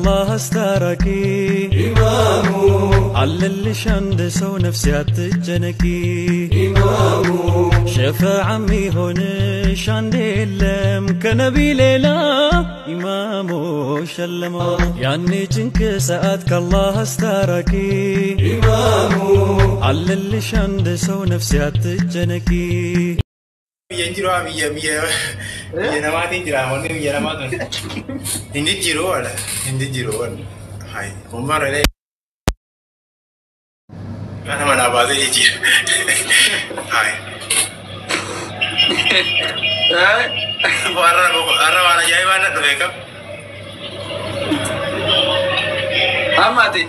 الله استركي إمامو علل شند سو نفسي أتجنكي إمامو شفاع عمي هون شند اللم كنبي ليلى إمامو شلمو يعني جنك سأتك الله استركي إمامو علل شند سو نفسي أتجنكي Jiro biya nama ti jira moni biya nama tu. Hindi jiro ada, hindi jiro ada. Hai, umar ada. Karena mana bahasa jiro. Hai. Arah mana jaya mana tu bekam? Amati,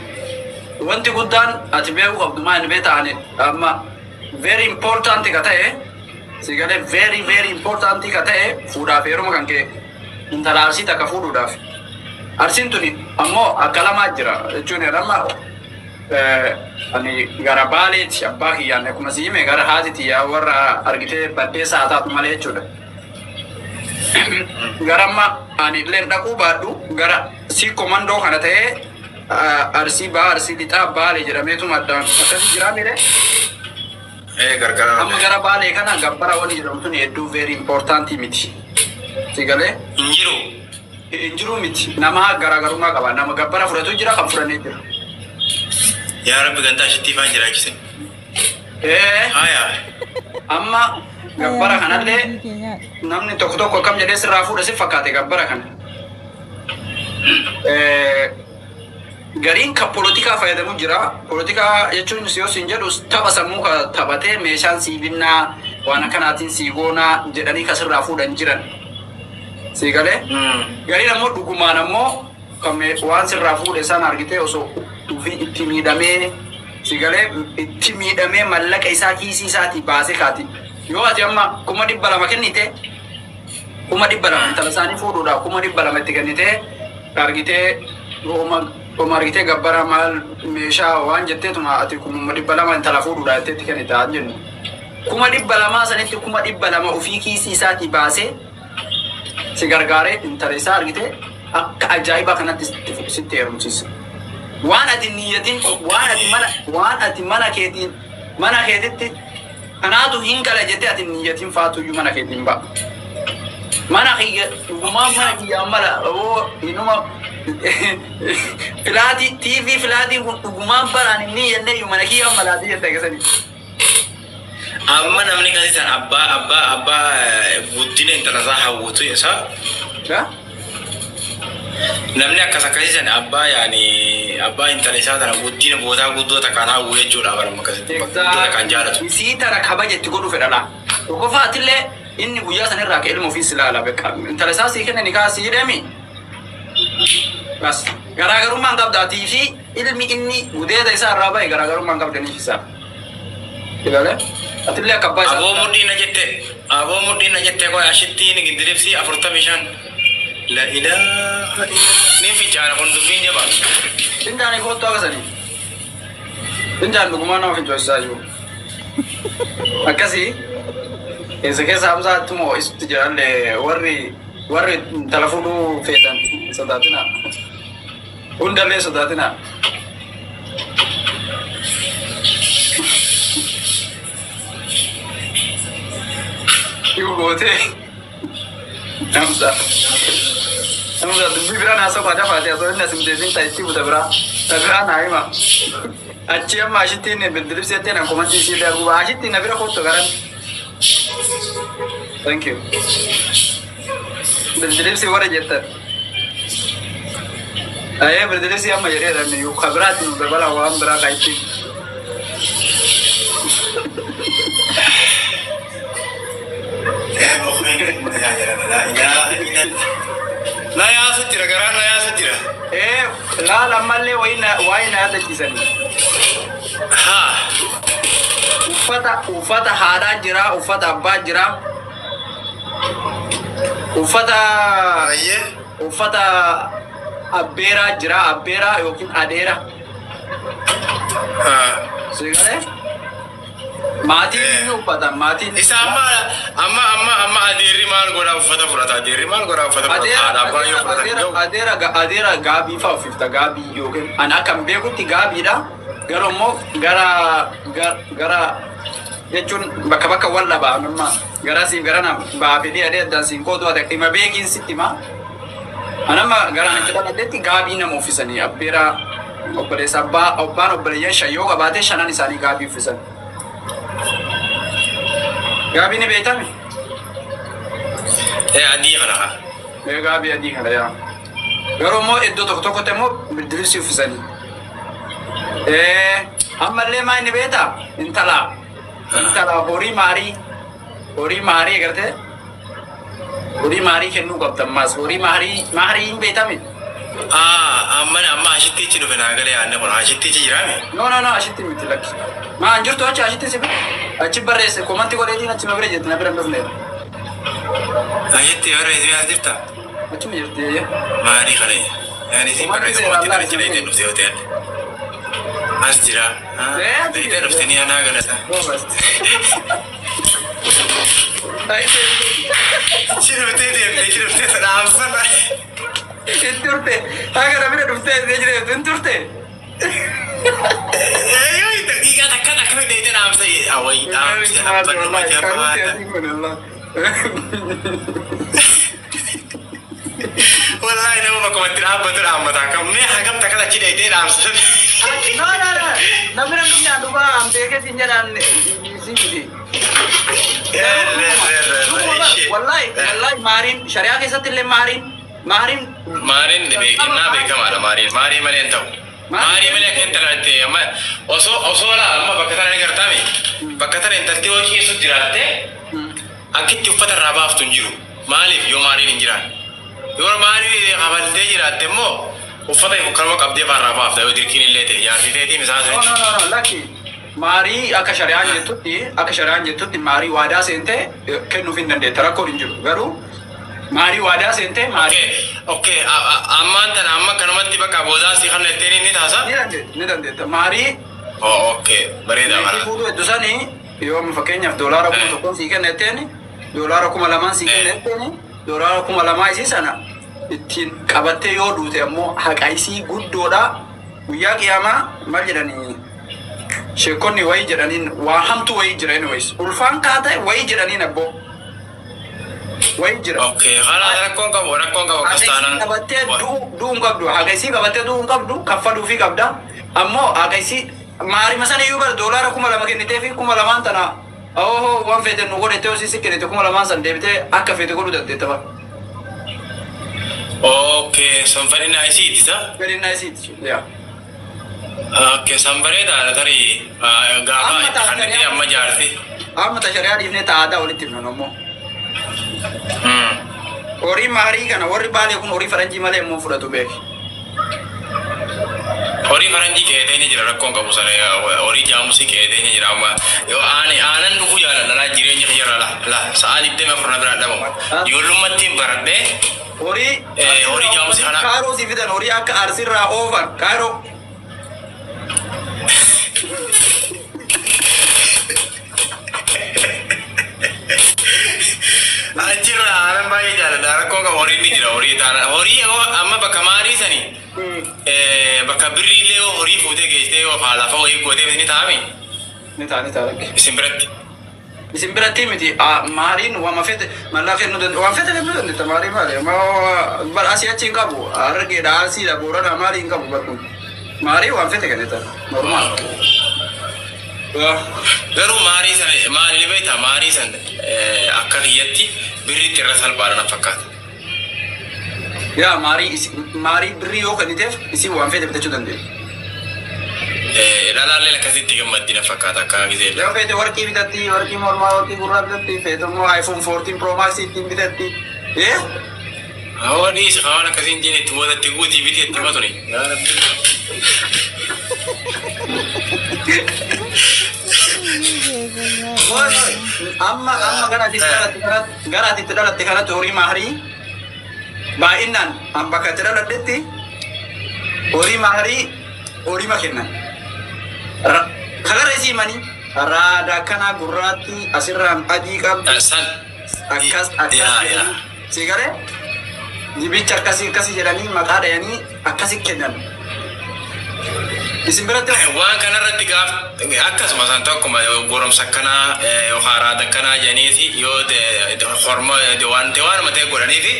wanti guddan ati beeku qabdu maan beetaani amma very important kata sigale very important kata fuudhaaf heeruma kan kee intala arsii takka fuudhuudhaaf arsiin tuni ammoo akka lamaa jira jechuun amma ani gara baaleeti abbaa kiyyaan akkuma siime gara haatiti yaa warra argitee baddeessa taatu malee jechuudha gara amma ani illee dhaquu baadhu gara si komandoo kana ta'ee arsii baa arsii lixaa baalee jedhameetuma addaan akkasi jiraamire Gara-gara. Amma gara baale kana gabbara wani jedhamtu ne hedduu very important miti. Sigale? Injiru miti. Nama garaagarummaa qaba. Nama gabbara fudhatu jira kan fudhannee jira. Yaa Rabbi gantaa shittii faan jiraachise. Haya. Amma gabbara kanallee namni tokko akkam jedhee sirraa fuudha si fakkaate gabbara kana. Garin ka politika fayyadamu jira. Politika jechuun siyoosiin jedhu tapha sammuu ka taphatee meeshaan siibinnaa waan akkanaatiin siigoonaa jedhanii kasirraa fuudhan jiran. Siigalee? Garin ammoo dhugumaan ammoo kan waan sirraa fuudhe isaan argitee osoo dhufii itti miidhamee siigalee itti miidhamee mallaqa isaa kiisii isaatii baasee kaati. Yoo ati amma 200,000 kennite 200,000 intala isaanii fuudhuudhaaf 200,000 itti kennite argitee Omargite gabbara mal meeshaa waan jetteetuma ati 200,000 intala fuudhuudha jetteetti kennite haan jennu. 200,000 sanitti 200,000 ofii kiisii isaatii baasee si gargaaree intala isaa argite akka ajaa'ibaa kanatti sitti heerumsiisa. Waan ati niyyatiin waan ati mana keetitti kanaatu hin gala jettee ati niyyatiin faatuyyuu mana keetiin ba'a. Mana kiyya dhugumaan mana kiyyaa mala inuma filati TV filati dhugumaan baraan inni jennee mana kiyyaa malaati jette keessanii. Amma namni kasisan abbaa guddina intala isaa hawwatu isaa. Namni akkas akkasisan abbaa intala isaa tana guddina boodaa guddoota kan hawwu jechuudha barama akkasitti guddoota kan jaalatu. Isii tana kabajetti godhu fedhala. Qofaatiillee inni guyyaa sanirraa ka ilma ofii silaala beekaa. Intala isaa sii kenna nikaa sii deemi. Bas garaagarummaan qabdaatii fi ilmi inni gudeeda isaa irraa bahe garaagarummaan qabdaniif isaa. Ilaale? Atillee akka abbaa isaa. Aboo mudhiina jettee koo ashittiin gindiribsii 45. La ilaha illa. Ni fiicaana kun dubbiin jabaa. Finjaanii kootu akkasanii. Finjaan dhugumaan nama finjoosaa jiru. Akkasii. Keessa hamsaatti moo isutti jirallee warri telefoonuu feetan sodaatina. Hundallee sodaatina. Yoo gootee hamsa dubbii biraa naasoo faata faatee osoo inni asimteetiin ta'itti buta biraa naa hima. Achi amma ashittiin bilbilibseettee nan komantii ishiillee arguuba ashittiin na bira kootu garan. Thank you. Bilbilibsi warra jettan. Bilbilibsi amma jedheedhaan yoo kabiraatti nu dabala waan biraa kaayitti. Na yaasa jira garaan na yaasa jira. Laala ammallee waa'ee na yaadachiisanii. Uffata haadhaa jira, uffata abbaa jira. Uffata abbeeraa jira, abbeeraa yookiin adeera. Sigalee? Maatiin ni uffata maatiin. Isa amma adeerri maal godhaa uffata fudhata adeerri maal godhaa uffata fudhata adeera gaabii fa'aa uffifta gaabii yookiin an akkam beekutti gaabiidha garuu immoo gara jechuun bakka wal dhabaa amma gara siin gara na baafidee adeeddaan siin kootu ati dhima beekiin sitti ma anamma gara na jedhametti gaabii nama uffisanii abbeera obboleessa abbaan obboleeyyan shayyoo qabaatee shanan isaanii gaabii uffisan. Gaabii ni beekame? Adii kana. Gaabii adii kana yaa. Garuu immoo iddoo tokkotti immoo bildirisii uffisanii. Ammallee maa inni beektaa? Intala horii maarii agartee? Horii maarii kennuu qabdan maas horii maarii hin beekame? Amma ashitti ichi dhufe naa galee aanne kun ashitti ichi jiraame? No ashitti miti lakki. Maa hin jirtu achi ashitti si bira? Achi barreesse komanti godheetiin achi ma bira jirti na bira hin dhufneera. Ashitti barreesse as jirta? Achuma jirti. Maarii kana yaani si barreesse komanti kana jira ittiin dhuftee hotel. As jira. Ittiin dhuftanii anaa galata. Ichi dhuftee deemte ichi dhuftee sadhaamsana. Itti turte haga namni dhuftee jirtu hin turte. Daqiiqaa takka fedheetiin dhaamsa awwayii dhaamsa abbanuma jabaata. Wallahi nama bakkumatti dhaabbatu dhaammataa kan mee hagam takka achi dheedee dhaamsa. Namni dhufnaan dhufaa amteekee siin jedhaan si miti. Wallahi maariin shari'aa keessatti illee maariin beekamaadha maariin malee hin ta'u. Maarii malee akka intalaatte amma osoo amma bakka tana ni gartaame bakka tana intalti hojii keessatti jiraatte akkitti uffata irraa baaftu hin jiru. Maaliif yoo maariin hin jiraan? Yoo maarii qabaltee jiraatte immoo uffata kanuma qabdee irraa baafta yoo dirqiin illee ta'e jaarsiteetii misaa sun. Lakki maarii akka shari'aan jettutti maarii waadaa seentee kennuuf hin dandeetta rakkoon hin jiru garuu. Maarii waadaa seentee maarii. Okay, ammaan tana amma kanumatti bakka boodaa si kan netteen ni taasa? Ni dandeetta. Maarii. Okay, bareeda mara. Fuudhu hedduu sanii yoo fakkeenyaaf doolaara 1,000 sii kennetteen doolaara 2,000 sii kennetteen doolaara 2,000 isii sana ittiin qabattee yoo duute ammoo haqa isii guddoodha. Guyyaa qiyaamaa maal jedhanii sheekonni wayii jedhaniin waa hamtu wayii jira anyways. Ulfaan kaata'e wayii jedhaniin abboo. Okay, kalau rakon kamu kastanan. Kabatte duun qabdu. Hagaisi kabatte duun qabdu. Kaffalu fi qabda. Ammo hagaisi maari masani yubar dolara 2,000 kennite fi 2,000 tana. Oh, wan fete no godete o sisi kennite 2,000 san debite akka fete godu dadde taba. Okay, son very nice it, sir. Very nice it. Yeah. Okay, sambare da tari gaba kanite amma jarti. Amma ta sharia difne ta ada olitti no mo. Ori maari kana ori baale kun ori faranji male mo fudatu beek. Ori faranji keete ni jira rakkon qabu sare ori jaamusi keete ni jira amma yo aanan dhufu jaalala la jireenya jira la saali deme furna bira dhamu yollumatti baradde ori jaamusi kana kaaro si fidan ori akka arsirra over kaaro Anjir aanan baay'ee jaalala rakkoo qaba horii ni jira horii taana horii amma bakka maarii sani bakka birrii illee horii fuutee geessitee haala fa'aa wayii gootee ni taa'ame. Ni ta'a. Isin biratti miti maariin waan fete mallaa kennu waan fete kennu dandeetta maarii maali amma asii achi hin qabu argeedha asiidha boorana maarii hin qabu barkun maarii waan fete kenneta normaal. Garuu maarii sana maali beektaa maarii sana akka kiyyatti birriitti irra salphaadha na fakkaata. Yaa maarii birrii yoo kenniteef isin waan fete bitachuu dandeenya. Ilaalaallee akkasitti gammaddi na fakkaata akka gisee. Yoo fete warqii bitatti warqii mormaa warqii gurraa bitatti fete immoo iPhone 14 Pro Max ittiin bitatti. Hawaanii isa kawan akkasiin jeen itti moodatti guutii bitee itti matuni. Amma garaatitti dhalatte kanatti horii maarii baay'inaan bakka itti dhaladhetti horii maarii horii ma kennan. Kagarra isii manii Raada kana gurraatti asirraan adii qabdu. San. Akkas Ya. sigare dibicha akkasii jedhanii maqaa dhayanii akkasi kennan. Isin biratti Waan kanarratti gaaf akkasuma san tokkuma goromsa kanaa haaraada kanaa janiiti yoo horma waan matee godhaniifi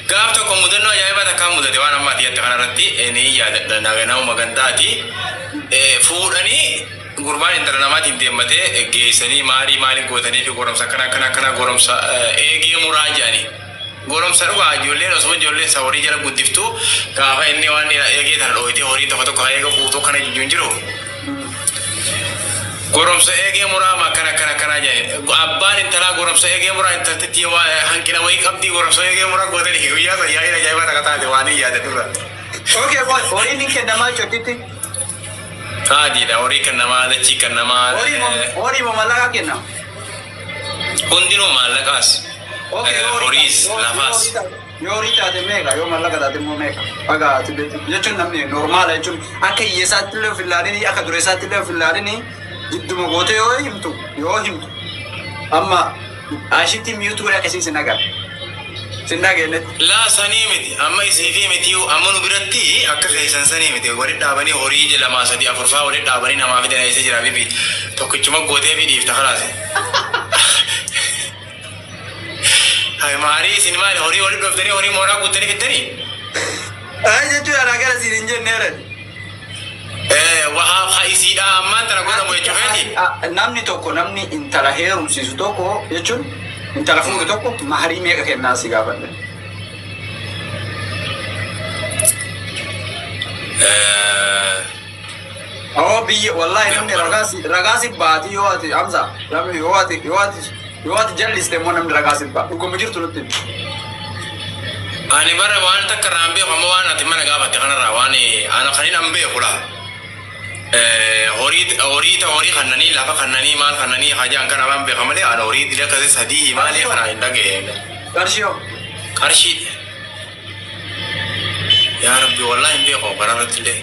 gaaf tokko mudannoo ajaa'ibaa takkaan mudate waan ammaa xiyyatti kanarratti ni yaadadha naganama magantaati fuudhanii gurbaan intala namaatiin deemmatee geessanii maalii gootanii fi goromsa kana goromsa eegee muraa jedhanii. Goromsa dhugaa ijoolleen osoo ijoolleen horii jala guddiftu gaafa inni waan eegee tan dhooyitee horii tokko eega kuutuu kana jijjuun jiru. Goromsa eegee muraa kana jedhanii abbaan intalaa goromsa eegee muraa intaltitti hanqina wayii qabdii goromsa eegee muraa gootanii guyyaa san yaa'ina ajaa'ibaa takka taate waan hin yaadadurra. okay horiin ni kennamaa jechuutti. Haadiidha horii kennamaa dachii kennamaa. Horii maallaqaa kenna. Hundinuu maallaqaas. Horiis lafaas. Yoo horii taate meeqa yoo maallaqa taate immoo meeqa dhagaati jechuun namni normaala jechuun akka hiyyeessaatti illee of ilaalanii akka dureessaatti illee of ilaalanii gidduma goote yoo himtu amma ashitti miyuutu godhe akkasii sin agarra. Sin dhageenyetti. Laa sanii miti amma isii fi miti amma nu biratti akka keessan sanii miti walitti dhaabanii horii lamaa sadii afurfaa walitti dhaabanii namaa fi dandeessee jira bibi tokkichuma gootee fi dhiifta kalaase. Hai maari isin maali horii walitti dhooftanii horii mooraa guuttanii fittanii? Jechuudha nagara siin hin jenneeran. Waa isiidha ammaan tana godhamu jechuudha. Namni intala heerumsiisu tokko jechuun intala fuudhu tokko maharii meeqa kennaa si gaafadhe. Biyya wallahi namni ragaasi baati yoo ati amsa namni yoo ati jalliste immoo namni ragaasi baati dhuguma jirtu nutti. Ani bara waan takka irraa beeku amma waan ati mana gaafatte kanarraa waan ana kanin an beeku laa. Horii kannanii lafa kannanii maal kannanii hajaan kana waan beeku malee ana horii dila kasi sadii maali kana hin dhageenye. Qarshii. Yaa Rabbi wallahi hin beeku bararratti illee.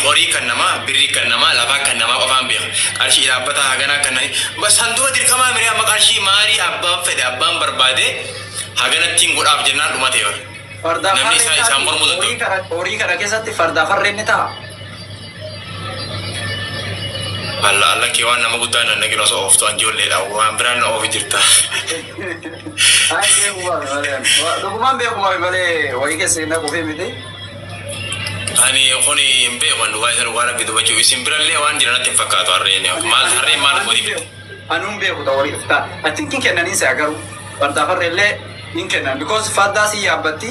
Horii kan namaa birrii kan namaa lafa kan namaa qofaan beeku. Qarshii dhaabbata haganaa kannanii sanduuqa dirqamaa miree amma qarshii maarii abbaan fedhe abbaan barbaade haganattiin godhaaf jennaan dhumatee bara. Namni isaan mormu danda'u. Horii kana keessatti fardaa farreen ni ta'a. Allah kee waan nama guddaa nan nagin osoo ooftu an ijoolleedha waan biraan na oofi jirta. Dhugumaan beekuma malee wayii keessa hin dhaquu fi miti. Ani kuni hin beekan dhugaa isa dhugaa rabbi dubbachuu isin birallee waan jiranatti hin fakkaatu harreen harreen maal godhi miti. Ani hin beeku ta'uu waliif ta'a. Ati hin kennanii isa garuu fardaa farreellee hin kennan because fardaa si yaabbatti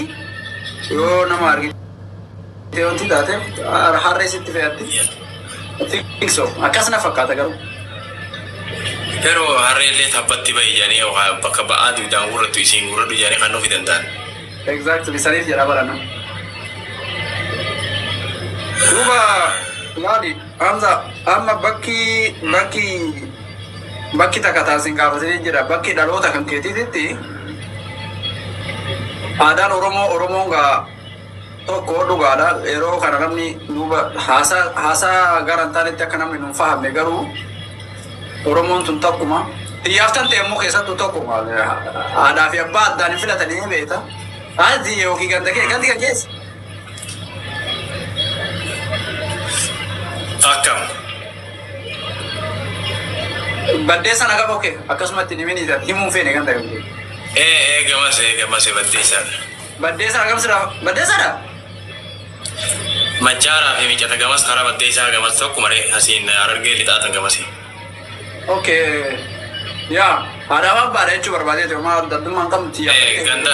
yoo nama argite wanti taate harree sitti fe'atti. I think so. Akkasuma fakkaata garuu. Yeroo harreellee tabbatti bahi jedhanii bakka ba'aa duudaan gurrattu isiin gurradhu jedhanii kan nuuf danda'an. Exactly. Saniif jedha barana. Duuba yaadi amma bakki takka taasisin gaafatanii jira bakki dhaloota kan keetiitti aadaan Oromoon gaa tokko dhugaadha yeroo kana namni duuba haasaa garan taanetti akka namni nun fahamne garuu Oromoon tun tokkuma xiyyaaftan teemmoo keessattuu tokkuma aadaa fi abbaa addaan hin filatanii beekta haati yookiin ganda kan keessa. Akkam. Baddeessa naga boke akkasumatti ni minita himuun feene ganda gamte. Gamase baddeessa. Baddeessa nagamsira baddeessadha. Machaara fi micata gamas karaa baddeessaa gamas tokko maree asiin argee lixaatan gamase. Okay. Ya, ada apa jechuun barbaadee ta'e maal daddummaan qabdi. Ganda.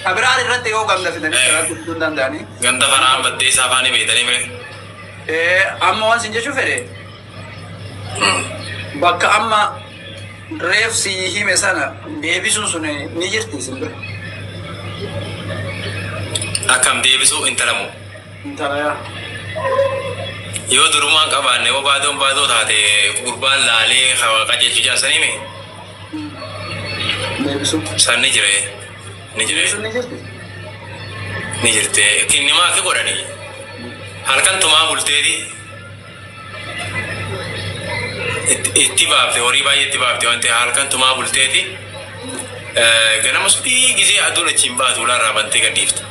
Kabiraan irratti yoo gamda fidanii irratti fiduu danda'anii. Ganda faraan baddeessaa afaanii beekanii mire. Amma waan sin jechuu fedhe. Bakka amma reefsi hime sana deebisuun sun ni jirti sin bira. Akkam deebisuu intalamu. Intalaya. Yoo durumaan qabaanne yoo baadoo taate gurbaan laalee qajeelchu jaarsanii mee? Deebisuu. San ni jire. Ni jire. Ni jirte. Kinnimaa akka godhanii. Halkan tumaa bulteeti. اتباعته وريبا اتباعته وانت هالكن تما بولتيتي جنا مسبي جزء أدولة جنبات ولا رابنتي كديفت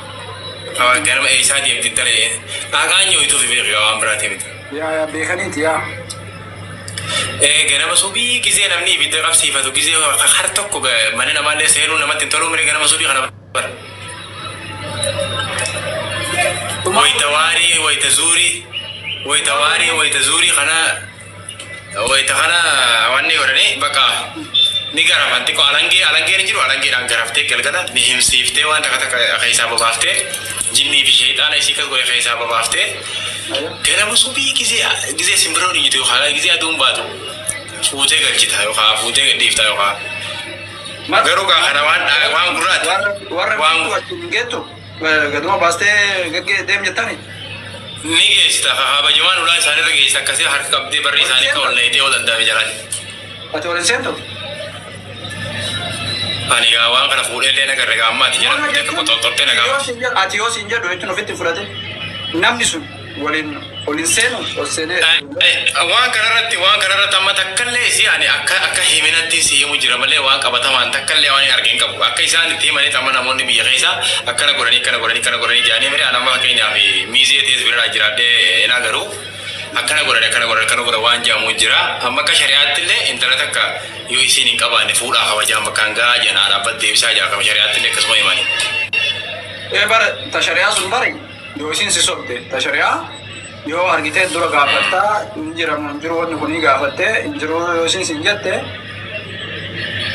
جنا ما إيساد يبتدي ترى أغاني يوتو في بيريو أمبراتي مت يا بيخانيت يا جنا مسبي جزء نمني بيتقف سيفاتو جزء خرطك من أنا ما لي سيرو نما تنتظروا من جنا مسبي خنا بر ويتواري ويتزوري ويتواري ويتزوري خنا ويتخنا واني ورني بقى نيجا رفانتي كو علانجي نجرو علانجي رانجرافته كالكدا نهم سيفته وان تكتا خيسا ببافته جني في شيطان ايسي كالكو خيسا ببافته كنا مسوبي كيزي سمبرو نيجتو خالا كيزي ادوم باتو فوته غلچتا يو خا فوته ديفتا يو خا غرو كا خنا وان غرات وان جيتو غدما باسته گگه ديم جتاني نيجي استا خا بجوان ولا سانه رگي استا كسي هر كبدي بري سانه كول نيتي ودندا بجرات اتورن سنتو ani gawan kana fuudhee illee nagarre gaammaa ati jedhamu tokko tottoltee nagaa ati yoo siin jedhu jechuun ofitti fudhate namni sun waliin seenu ol seenee waan kanarratti amma takkallee si ani akka himinatti si himu jira malee waan qabatamaan takkallee waan argeen qabu akka isaan itti himanii amma namoonni biyya keessa akkana godhanii jedhanii mire anamma fakkeenyaaf miizee tees bira jiraadhee ina garuu akkana godhan waan jedhamu jira amma akka shari'aatti illee intala takka yoo isin hin qabaanne fuudhaa kabajaan bakkaan gaa jenaa dhaabbate deebisaa jira kama shari'aatti illee akkasuma himani. Bara ta shari'aa sun bari yoo isin si sobde ta shari'aa yoo argitee dura gaafattaa injiru wanni kunii gaafattee injiru yoo isin sin jette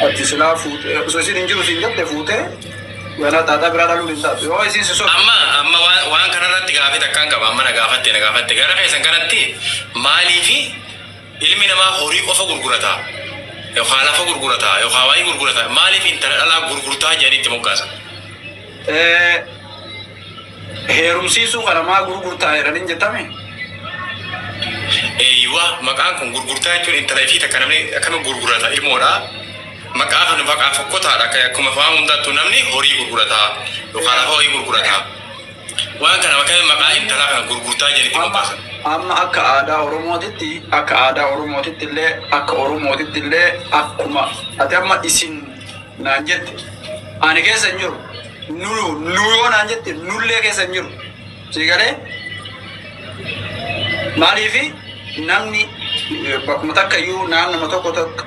ati silaa fuute osoo isin injiru sin jette fuute yana taataa biraa dhaluu hin taatu yoo isin si sobde. Amma waan kanarratti gaafii takkaan qaba amma na gaafatte gara keessan kanatti maaliifi ilmi namaa horii qofa gurgurata yookaan lafa gurgurata yookaan waayee gurgurata maaliif intala dhalaa gurgurtaa jedhanii itti moggaasa. Heerumsiisuu kana maa gurgurtaa jedhanii jettame. Eeyyuwa maqaan kun gurgurtaa jechuun intala fi takka namni akkama gurgurata ilmoodha. Maqaa kan maqaa fokkotaadha akka akkuma fa'aa hundaattu namni horii gurgurata yookaan lafa horii gurgurata. Waan kana maqaa intala kana gurgurtaa jedhanii itti moggaasa. Amma akka aadaa Oromootitti illee akkuma ati amma isin naan jette ani keessa hin jiru nu yoo naan jette nullee keessa hin jiru siigalee maaliifi namni bakkuma takka iyyuu naannoma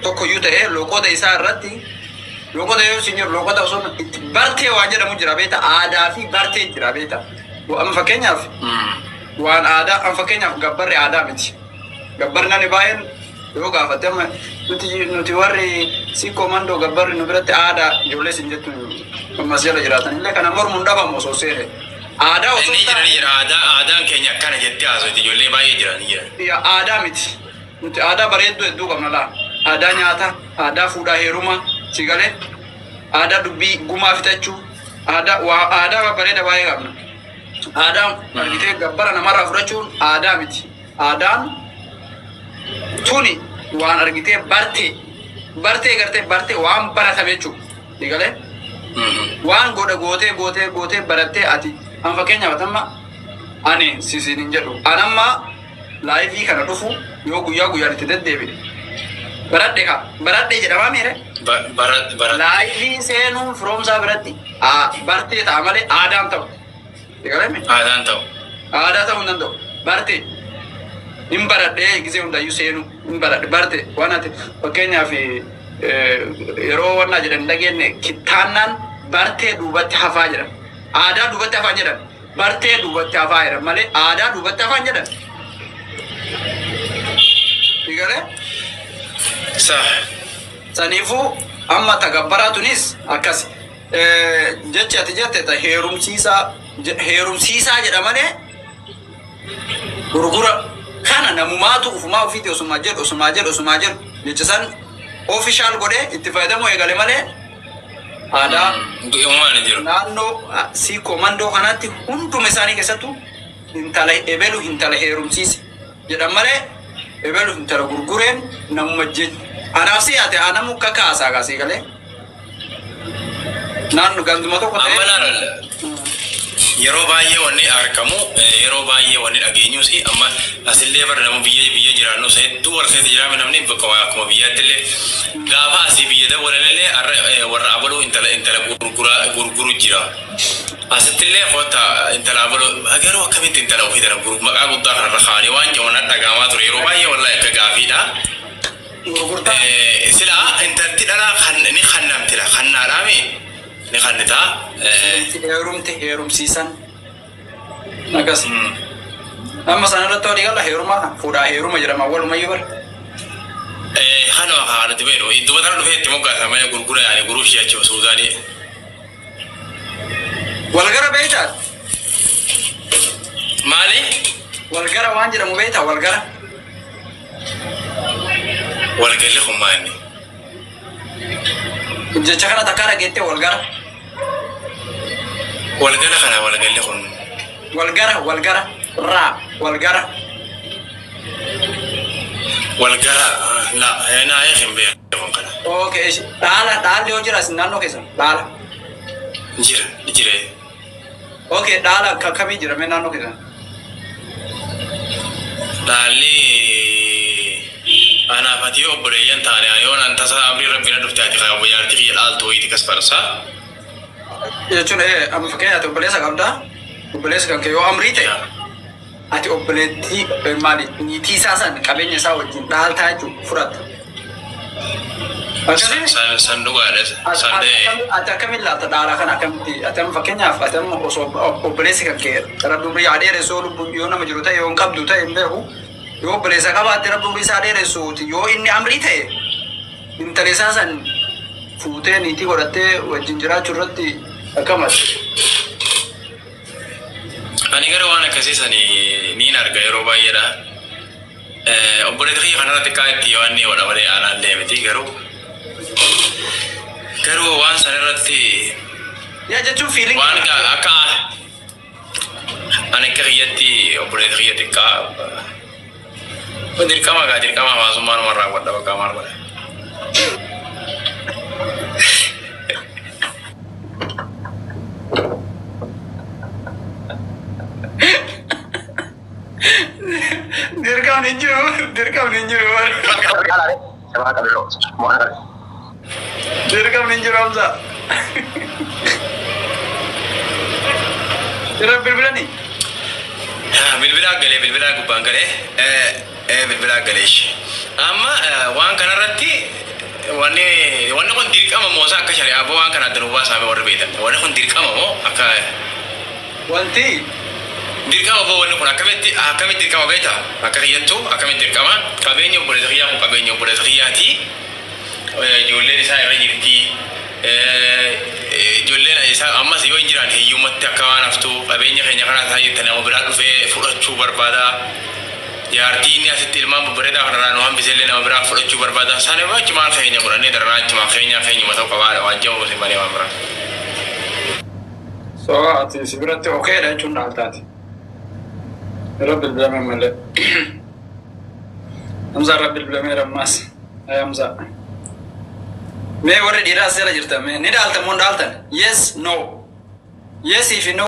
tokko iyyuu ta'ee loqoda isaa irratti loqoda yoo isin jiru loqoda osoo itti bartee waan jedhamu jira beeta aadaa fi bartee jira beeta amma fakkeenyaaf waan aadaa an fakkeenyaaf gabbarri aadaa miti gabbarri nani baay'een yoo gaafatte amma nuti warri si komandoo gabbarri nu biratti aadaa ijoollee sin jettu ammas jala jiraatan illee kana mormuun dhabamu osoo seene aadaa osoo jira aadaan keenya akkana jettee haasofti ijoollee baay'ee jiran aadaa miti nuti aadaa bareedduu hedduu qabna laa aadaa nyaata aadaa fuudhaa heerumaa sigalee aadaa dubbii gumaa fitachuu aadaa bareeda baay'ee qabna. Aadaan argitee gabbara namarraa fudhachuun aadaa miti. Aadaan tuni waan argitee bartee waan baratame jechuudha. Digalee waan gootee barattee ati an fakkeenyaaf amma ani sisin hin jedhu an amma laayifii kana dhufu yoo guyyaan itti deddeebi'e baradhe jedhamaa miire. Laayifii seenuun firoomsaa biratti bartee ta'a malee aadaan ta'u. Aadaan ta'u. Aadaa ta'uu hin danda'u. Barte hin baradhee gisee hundayyuu seenu hin baradhe barte waan ati fakkeenyaaf yeroo wannaa jedhan dhageenye kittaannaan bartee duubatti hafaa jedhan. Aadaa duubatti hafaa jedhan. Bartee duubatti hafaa jedhan malee aadaa duubatti hafaa jedhan. Digalee? Saniifuu amma tagabbaraa tunis akkas jechi ati jette ta heerumsiisaa jedha malee gurgura kana namumaatu ufumaa ofiitti osumaa jedhu jechisan ofishaal godhee itti fayyadamu eegale malee aadaa naannoo si komandoo kanatti hunduma isaanii keessattuu intala heerumsiise jedhan malee ebelu intala gurgureen namuma jechu anaaf si ate anamu kakaasaa kaasii galee naannu ganduma tokko ta'e yeroo baay'ee wanni argamu yeroo baay'ee wanni dhageenyusi amma asillee barnaamuu biyya jiraannu hedduu wal keessa jiraame namni bakka akkuma biyyaatti illee gaafa asii biyya dabalallee warra abaluu intala gurguru jira asittillee qoota intala abaluu garuu akkamitti intala ofii dana maqaa guddaa kanarra kaanii waan jawana dhagaamaa ture yeroo baay'ee wallahi akka gaafiidha sila intalti dhalaa kan ni kannamtira kannaadhaami ni kannita heerumsiisan nagas amma sanarratti walii galla heerumaa kan fuudhaa heeruma jedhama walumayyuu bar hano haadha beenu iddoo tana dhufeetti moggaasa mana gurgura yaani guruu shiyaachuu suudaanii walgara beektaa maali walgara waan jedhamu beektaa walgara walgalli hummaanni jecha kana takkaa dhageettee walgara walgala kana walgalli kun walgara raa walgara la naa eekin beekun kana okay dhaalli yoo jira isin naannoo keessan dhaala jire okay dhaala kamii jira mee naannoo keessan dhaalli أنا فتيو أبريان تاني أيون أنت سا أبري ربنا دفتاتي خير ويارتي في الآل تويتي كسبرسا يجون إيه أم فكرة أتوبليسا كمدا أتوبليسا كم كيو أمريتي أتي أوبليتي مالي نيتي ساسن كابين يساو دال تاجو فرات صندوق هذا صندوق أتكمل لا تدارا كنا كمتي أتم فكنيا أتم أوبليسا كم كير ربنا يعدي رسول بيونا مجروتا يوم كابدوتا يمبهو yoo baleessa qabaate rabbuun isaa dheeressuuti yoo inni amrii ta'e intaleessaa san fuutee niitii godhattee wajjin jiraachuu irratti akkamas. Ani gara waan akkasiisanii niin arga yeroo baay'eedha. Obboleettii kanarratti kaa'etti yoo inni wal abalee aanaan deemiti garuu waan sanarratti yaa jechuun fiiliin waan akka ani akka kiyyatti obboleettii kiyyatti dirqama maasummaan marraa godha bakka maal godha. Dirqam ni jiru. Dirqam ni jiru Hamza. Bilbilani. Bilbila gubbaan galee bilbila galeesh amma waan kanarratti wanni kun dirqama moosaa akka shari'aa boo waan kana danuu baasaame warri beekan wanni kun dirqama moo akka wanti dirqama boo wanni kun akkamitti dirqama beeta akka kiyyattu akkamitti dirqama qabeenya obboleessa kiyyaa kun qabeenya obboleessa kiyyaati ijoolleen isaa irra jirti ijoolleen isaa ammas yoo hin jiraan hiyyummatti akka waan haftu qabeenya keenya kanaa taa'ee nama biraa dhufee fudhachuu barbaada yaartiin asitti ilmaan babbareedaa kanarraa nu hambisee nama biraa fudhachuu barbaada sana bachi maal keenya godhannee darraa achumaan keenyuma ta'uu qabaadha waan jamu gosa malee waan biraa. So ati si biratti okeedha jechuun dhaaltaati. Yeroo bilbilame malee. Hamza irra bilbilame rammaas. Hamza. Mee warri dhiiraa seera jirtan mee ni dhaaltan moo dhaaltan? Yes no. Yes if no